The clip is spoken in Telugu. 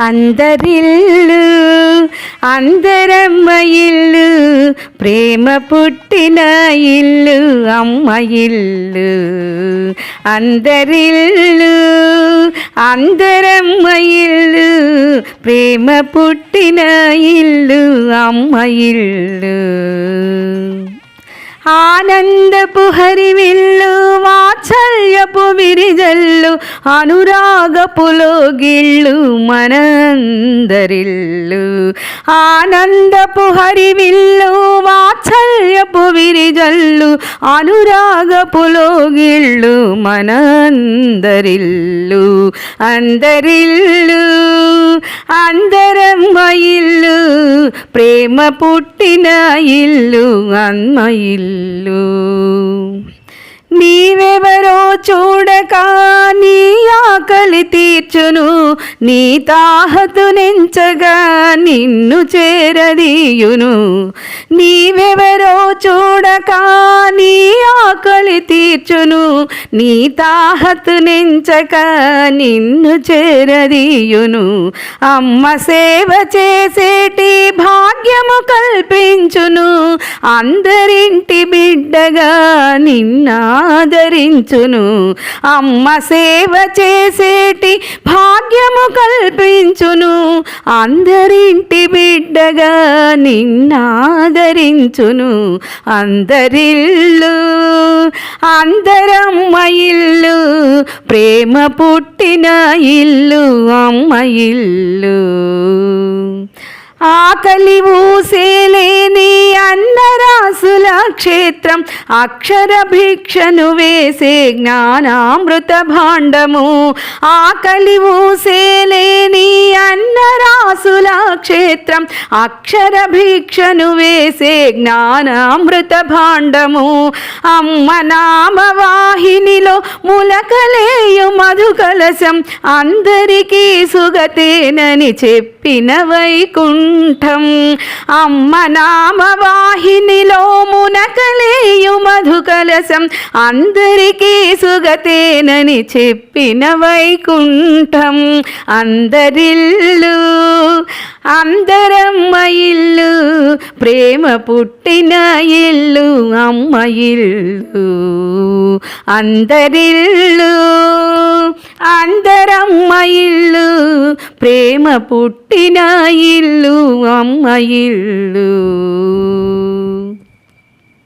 అందరిల్లు అందరమ్మ ఇల్లు, ప్రేమ పుట్టిన ఇల్లు అమ్మ ఇల్లు. అందరిల్లు అందరమ్మ ఇల్లు, ప్రేమ పుట్టిన ఇల్లు అమ్మ ఇల్లు. ఆనందపు హరివిల్లు, వాత్సల్యపు విరిజల్లు, అనురాగపు లోగిళ్ళు మనందరిల్లు. ఆనందపు హరివిల్లు, వాత్సల్యపు విరిజల్లు, అనురాగపు లోగిళ్ళు మనందరిల్లు. అందరిల్లు అందరమ్మ ఇల్లు, ప్రేమ పుట్టిన ఇల్లు అమ్మ ఇల్లు. నీవెవరో చూడక నీ ఆకలి తీర్చును, నీ తాహతునెంచగా నిన్ను చేరదీయును. నీవెవరో చూడక నీ ఆకలి తీర్చును, నీ తాహతునెంచక నిన్ను చేరదీయును. అమ్మ సేవ చేసేటి భాగ్యము కల్పించును, అందరింటి బిడ్డగా నిన్నాదరించును. అమ్మ సేవ చేసేటి భాగ్యము కల్పించును, అందరింటి బిడ్డగా నిన్నాదరించును. అందరిల్లు అందరమ్మ ఇల్లు, ప్రేమ పుట్టిన ఇల్లు అమ్మ ఇల్లు. ఆకలి ఊసేలేని అన్నరాసుల క్షేత్రం, అక్షర భిక్షను వేసే జ్ఞానామృత భాండము. ఆకలి ఊసేలేని అన్నరాసుల క్షేత్రం, అక్షర భిక్షను వేసే జ్ఞానామృత భాండము. అమ్మ నామవాహినిలో ములకలేయు మధు కలశం, అందరికీ సుగతేనని చెప్పిన వైకుంఠం. అమ్మ నామవాహినిలో మునకలేయు మధు కలశం, అందరికీ సుగతేనని చెప్పిన వైకుంఠం. అందరిల్లు అందరమ్మ ఇల్లు, ప్రేమ పుట్టిన ఇల్లు అమ్మ ఇల్లు. అందరిల్లు అందరమ్మ ఇల్లు, ప్రేమ పుట్టిన ఇల్లు అమ్మ ఇల్లు.